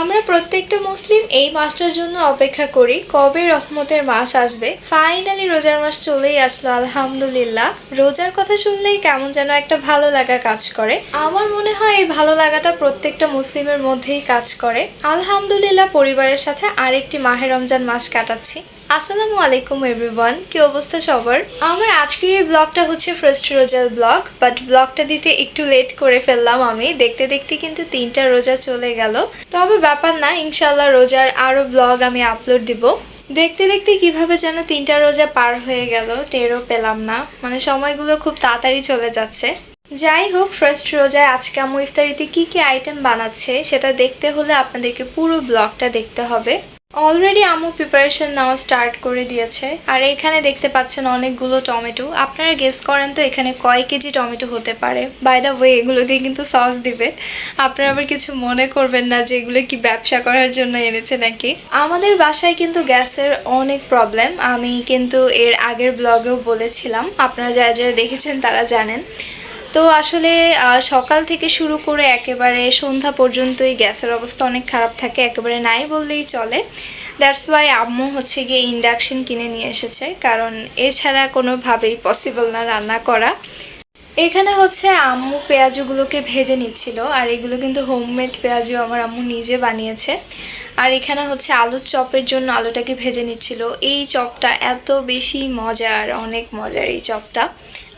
আমরা প্রত্যেকটা মুসলিম এই মাসটার জন্য অপেক্ষা করি কবে রহমতের মাস আসবে। ফাইনালি রোজার মাস চলেই আসলো, আলহামদুলিল্লাহ। রোজার কথা শুনলেই কেমন যেন একটা ভালো লাগা কাজ করে। আমার মনে হয় এই ভালো লাগাটা প্রত্যেকটা মুসলিমের মধ্যেই কাজ করে। আলহামদুলিল্লাহ পরিবারের সাথে আরেকটি মাহে রমজান মাস কাটাচ্ছি। আসসালামু আলাইকুম এভরিওয়ান, কি অবস্থা সবার? আমার আজকের এই ব্লগটা হচ্ছে ফার্স্ট রোজার ব্লগ, বাট ব্লগটা দিতে একটু লেট করে ফেললাম আমি। দেখতে দেখতে কিন্তু 3টা রোজা চলে গেল। তবে ব্যাপার না, ইনশাল্লাহ রোজার আরো ব্লগ আমি আপলোড দিব। দেখতে দেখতে কিভাবে যেন 3টা রোজা পার হয়ে গেল টেরও পেলাম না, মানে সময়গুলো খুব তাড়াতাড়ি চলে যাচ্ছে। যাই হোক, ফার্স্ট রোজায় আজকে আম্মু ইফতারিতে কি কি আইটেম বানাচ্ছে সেটা দেখতে হলে আপনাদেরকে পুরো ব্লগটা দেখতে হবে। অলরেডি আম্মু প্রিপারেশন নেওয়া স্টার্ট করে দিয়েছে। আর এখানে দেখতে পাচ্ছেন অনেকগুলো টমেটো। আপনারা গেস করেন তো এখানে কয় কেজি টমেটো হতে পারে? বাই দ্য ওয়ে, এগুলো দিয়ে কিন্তু সস দিবে। আপনারা আবার কিছু মনে করবেন না যে এগুলো কি ব্যবসা করার জন্য এনেছে নাকি। আমাদের বাসায় কিন্তু গ্যাসের অনেক প্রবলেম, আমি কিন্তু এর আগের ব্লগেও বলেছিলাম। আপনারা যারা যারা দেখেছেন তারা জানেন। তো আসলে সকাল থেকে শুরু করে একেবারে সন্ধ্যা পর্যন্তই গ্যাসের অবস্থা অনেক খারাপ থাকে, একেবারে নাই বললেই চলে। দ্যাটস ওয়াই আম্মু হচ্ছে গিয়ে ইন্ডাকশন কিনে নিয়ে এসেছে, কারণ এছাড়া কোনোভাবেই পসিবল না রান্না করা। এখানে হচ্ছে আম্মু পেঁয়াজগুলোকে ভেজে নিচ্ছিল, আর এগুলো কিন্তু হোমমেড পেঁয়াজু আমার আম্মু নিজে বানিয়েছে। আর এখানে হচ্ছে আলুর চপের জন্য আলুটাকে ভেজে নিচ্ছিল। এই চপটা এত বেশি মজার, অনেক মজার এই চপটা।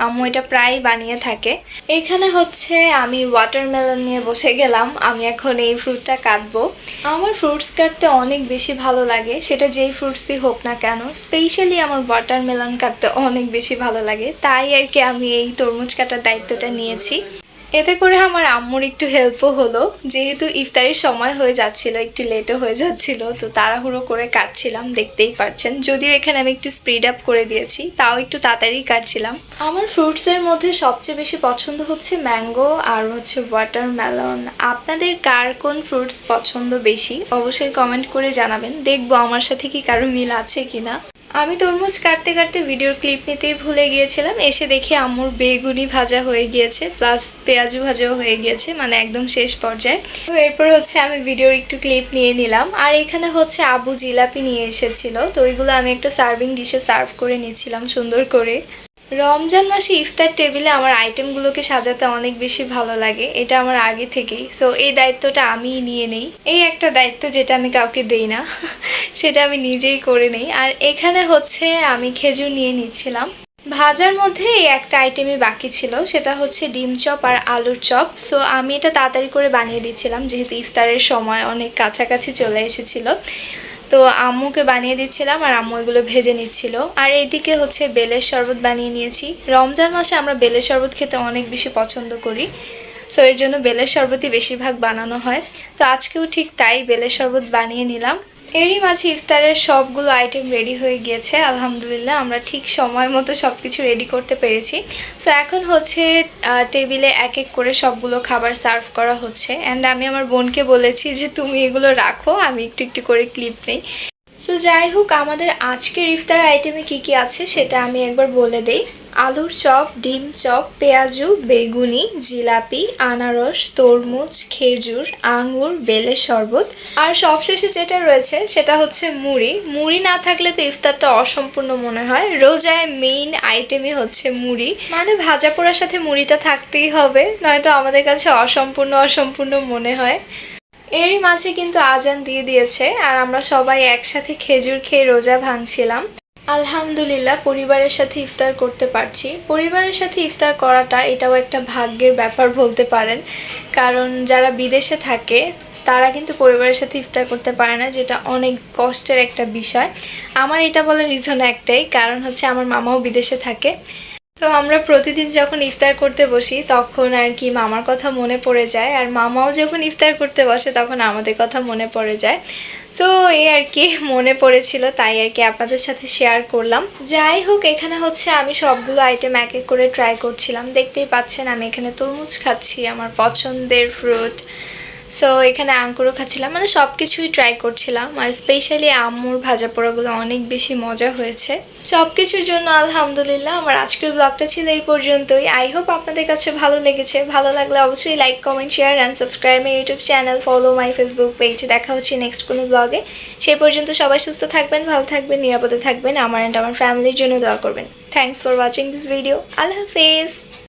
আম্মু এটা প্রায় বানিয়ে থাকে। এখানে হচ্ছে আমি ওয়াটারমেলন নিয়ে বসে গেলাম। আমি এখন এই ফ্রুটটা কাটবো। আমার ফ্রুটস কাটতে অনেক বেশি ভালো লাগে, সেটা যেই ফ্রুটসই হোক না কেন। স্পেশালি আমার ওয়াটারমেলন কাটতে অনেক বেশি ভালো লাগে, তাই আর কি আমি এই তরমুজ কাটার দায়িত্বটা নিয়েছি। এতে করে আমার আম্মুর একটু হেল্পও হলো, যেহেতু ইফতারির সময় হয়ে যাচ্ছিল, একটু লেটও হয়ে যাচ্ছিল, তো তাড়াহুড়ো করে কাটছিলাম, দেখতেই পারছেন। যদিও এখানে আমি একটু স্পিড আপ করে দিয়েছি, তাও একটু তাড়াতাড়ি কাটছিলাম। আমার ফ্রুটসের মধ্যে সবচেয়ে বেশি পছন্দ হচ্ছে ম্যাঙ্গো আর হচ্ছে ওয়াটারমেলন। আপনাদের কার কোন ফ্রুটস পছন্দ বেশি অবশ্যই কমেন্ট করে জানাবেন, দেখবো আমার সাথে কি কারো মিল আছে কিনা। আমি তরমুজ কাটতে কাটতে ভিডিওর ক্লিপ নিতেই ভুলে গিয়েছিলাম। এসে দেখি আম্মুর বেগুনি ভাজা হয়ে গিয়েছে, প্লাস পেঁয়াজু ভাজাও হয়ে গিয়েছে, মানে একদম শেষ পর্যায়ে। তো এরপর হচ্ছে আমি ভিডিওর একটু ক্লিপ নিয়ে নিলাম। আর এখানে হচ্ছে আবু জিলাপি নিয়ে এসেছিল, তো ওইগুলো আমি একটা সার্ভিং ডিশে সার্ভ করে নিচ্ছিলাম সুন্দর করে। রমজান মাসে ইফতার টেবিলে আমার আইটেমগুলোকে সাজাতে অনেক বেশি ভালো লাগে, এটা আমার আগে থেকেই। সো এই দায়িত্বটা আমিই নিয়ে নেই। এই একটা দায়িত্ব যেটা আমি কাউকে দেই না, সেটা আমি নিজেই করে নেই। আর এখানে হচ্ছে আমি খেজুর নিয়ে নিচ্ছিলাম। ভাজার মধ্যে এই একটা আইটেমই বাকি ছিল, সেটা হচ্ছে ডিম চপ আর আলুর চপ। সো আমি এটা তাড়াতাড়ি করে বানিয়ে দিচ্ছিলাম, যেহেতু ইফতারের সময় অনেক কাছাকাছি চলে এসেছিল। তো আম্মুকে বানিয়ে দিচ্ছিলাম, আর আম্মু এগুলো ভেজে নিচ্ছিল। আর এইদিকে হচ্ছে বেলের শরবত বানিয়ে নিয়েছি। রমজান মাসে আমরা বেলের শরবত খেতে অনেক বেশি পছন্দ করি, সো এর জন্য বেলের শরবতই বেশিরভাগ বানানো হয়। তো আজকেও ঠিক তাই, বেলের শরবত বানিয়ে নিলাম। এরই মাঝে ইফতারের সবগুলো আইটেম রেডি হয়ে গিয়েছে, আলহামদুলিল্লাহ। আমরা ঠিক সময় মতো সব কিছু রেডি করতে পেরেছি। সো এখন হচ্ছে টেবিলে এক এক করে সবগুলো খাবার সার্ভ করা হচ্ছে। অ্যান্ড আমি আমার বোনকে বলেছি যে তুমি এগুলো রাখো, আমি একটু একটু করে ক্লিপ নেই। সো যাই হোক, আমাদের আজকের ইফতার আইটেমে কি কি আছে সেটা আমি একবার বলে দেই। আলুর চপ, ডিম চপ, পেঁয়াজু, বেগুনি, জিলাপি, আনারস, তরমুজ, খেজুর, আঙ্গুর, বেলের শরবত। আর সবশেষে যেটা রয়েছে সেটা হচ্ছে মুড়ি। মুড়ি না থাকলে তো ইফতারটা অসম্পূর্ণ মনে হয়। রোজায় মেইন আইটেমই হচ্ছে মুড়ি, মানে ভাজা পোড়ার সাথে মুড়িটা থাকতেই হবে, নয়তো আমাদের কাছে অসম্পূর্ণ অসম্পূর্ণ মনে হয়। এরই মাঝে কিন্তু আজান দিয়ে দিয়েছে, আর আমরা সবাই একসাথে খেজুর খেয়ে রোজা ভাঙছিলাম। আলহামদুলিল্লাহ পরিবারের সাথে ইফতার করতে পারছি। পরিবারের সাথে ইফতার করাটা এটাও একটা ভাগ্যের ব্যাপার বলতে পারেন, কারণ যারা বিদেশে থাকে তারা কিন্তু পরিবারের সাথে ইফতার করতে পারে না, যেটা অনেক কষ্টের একটা বিষয়। আমার এটা বলার রিজন একটাই, কারণ হচ্ছে আমার মামাও বিদেশে থাকে। তো আমরা প্রতিদিন যখন ইফতার করতে বসি তখন আর কি মামার কথা মনে পড়ে যায়, আর মামাও যখন ইফতার করতে বসে তখন আমাদের কথা মনে পড়ে যায়। সো এই আর কি মনে পড়েছিল, তাই আর কি আপনাদের সাথে শেয়ার করলাম। যাই হোক, এখানে হচ্ছে আমি সবগুলো আইটেম এক এক করে ট্রাই করছিলাম। দেখতেই পাচ্ছেন আমি এখানে তরমুজ খাচ্ছি, আমার পছন্দের ফ্রুট। সো এখানে আঙ্কুরও খাচ্ছিলাম, মানে সব কিছুই ট্রাই করছিলাম। আর স্পেশালি আম্মুর ভাজা পোড়াগুলো অনেক বেশি মজা হয়েছে। সব কিছুর জন্য আলহামদুলিল্লাহ। আমার আজকের ব্লগটা ছিল এই পর্যন্তই। আই হোপ আপনাদের কাছে ভালো লেগেছে। ভালো লাগলে অবশ্যই like, comment, share and subscribe my YouTube channel, follow my Facebook page. দেখা হচ্ছে নেক্সট কোনো ব্লগে। সেই পর্যন্ত সবাই সুস্থ থাকবেন, ভালো থাকবেন, নিরাপদে থাকবেন। আমার অ্যান্ড আমার ফ্যামিলির জন্য দোয়া করবেন। Thanks for watching this video. আল্লাহ হাফেজ।